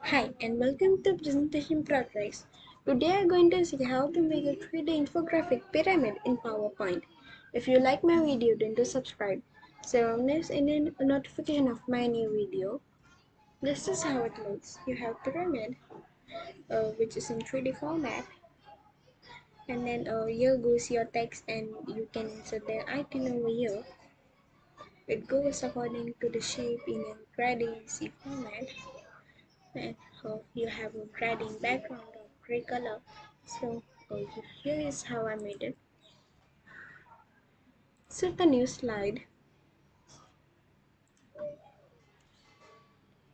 Hi and welcome to Presentation Progress. Today I'm going to see how to make a 3D infographic pyramid in PowerPoint. If you like my video, then do subscribe so miss any notification of my new video. This is how it looks. You have pyramid, which is in 3D format, and then here goes your text, and you can insert the icon over here. It goes according to the shape in a gradiency format. And you have a gradient background of gray color. So here is how I made it. Set a new slide,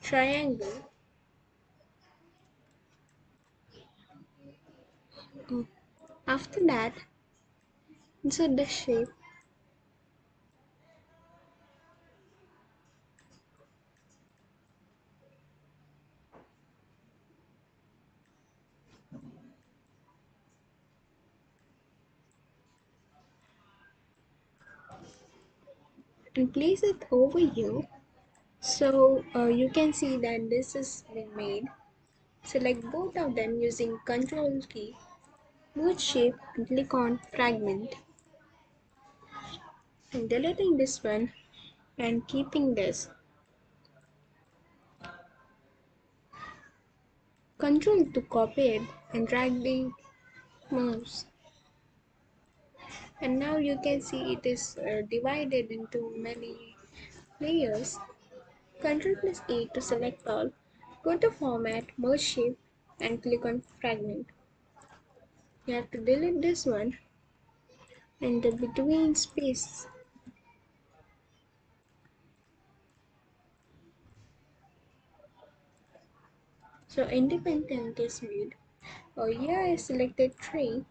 triangle. Mm. After that, insert the shape, and place it over here. So you can see that this is been made. Select both of them using Control key, move shape, and click on fragment. And deleting this one and keeping this. Control to copy it and drag the mouse. And now you can see it is divided into many layers. Ctrl plus A to select all. Go to Format, Merge Shape, and click on Fragment. You have to delete this one and the between space. So independent is made. Here I selected 3.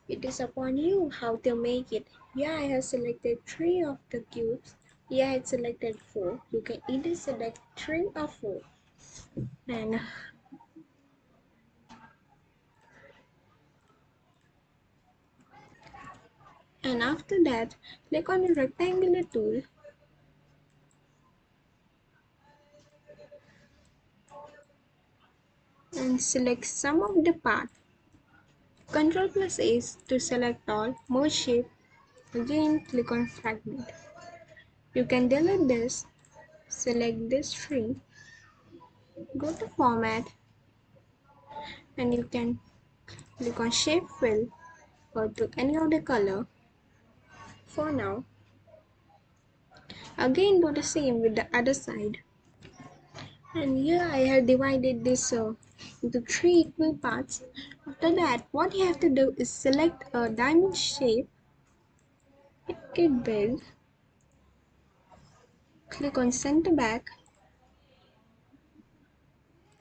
It is upon you how to make it. Here I have selected 3 of the cubes. Here I selected 4. You can either select 3 or 4. And after that, click on the rectangular tool and select some of the part. Ctrl plus A to select all, merge shape, again click on fragment. You can delete this, select this tree, go to format, and you can click on shape fill or to any other color. For now, again do the same with the other side. And here I have divided this into 3 equal parts. After that, what you have to do is select a diamond shape, make it big, click on center back,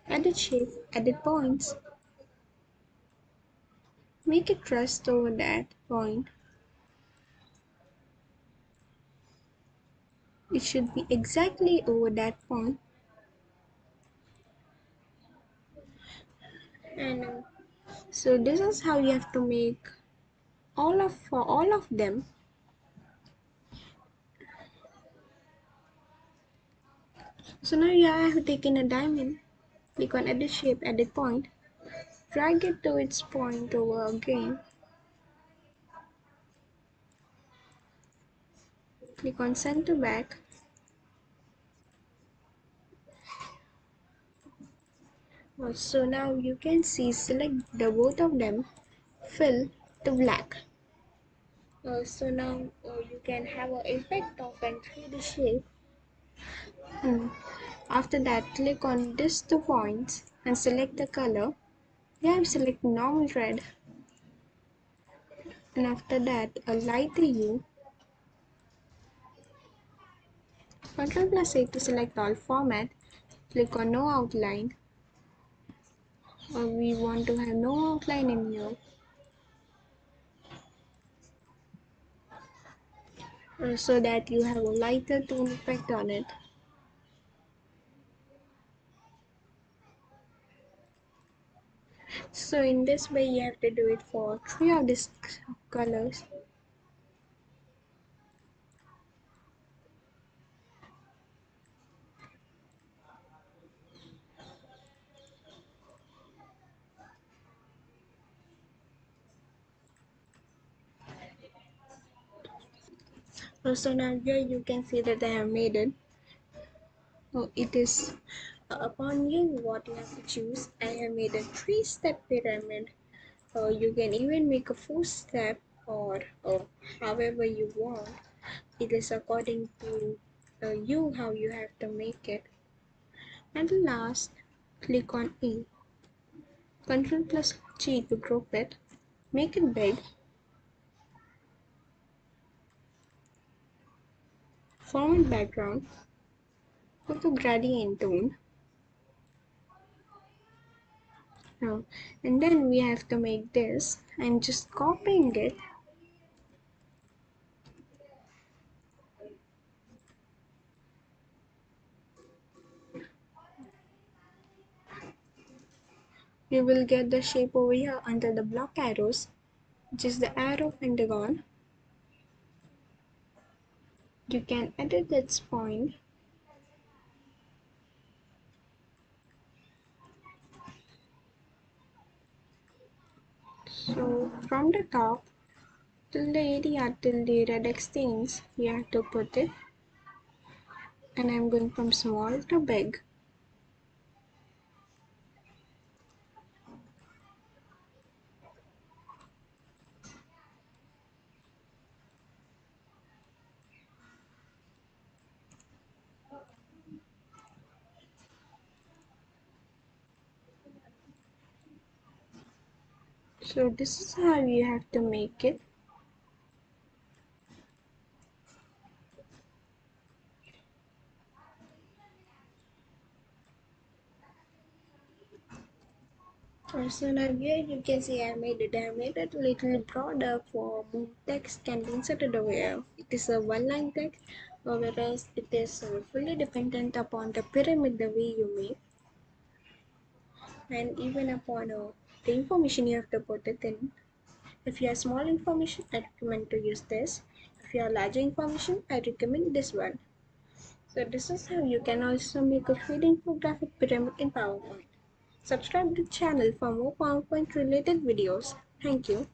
edit shape, edit points, make it rest over that point. It should be exactly over that point. And so this is how you have to make for all of them. So now you have taken a diamond, click on edit shape, edit point, drag it to its point over again, click on center back. So now you can see select the both of them, fill to black. So now you can have an effect of an 3D shape. After that, click on these 2 points and select the color. Here I'm selecting normal red, and after that a lighter hue. Ctrl plus A to select all format. Click on no outline. We want to have no outline in here. So that you have a lighter tone effect on it. So in this way you have to do it for 3 of these colors. So now here you can see that I have made it. It is upon you what you have to choose. I have made a 3-step pyramid. You can even make a 4-step or however you want. It is according to you how you have to make it. And last, click on E. Ctrl plus G to group it. Make it big. Format background. Go to gradient tone. Now, and then we have to make this. I'm just copying it. You will get the shape over here under the block arrows, which is the arrow pentagon. You can edit its point. So from the top till the area till the red extends, you have to put it. And I'm going from small to big. So this is how you have to make it. So now here you can see I made it. I made it a little broader for more text can be inserted over here. It is a one-line text, whereas it is fully dependent upon the pyramid the way you make, and even upon the information you have to put it in. If you have small information, I recommend to use this. If you have larger information, I recommend this one. So this is how you can also make a 3D infographic pyramid in PowerPoint. Subscribe to the channel for more PowerPoint related videos. Thank you.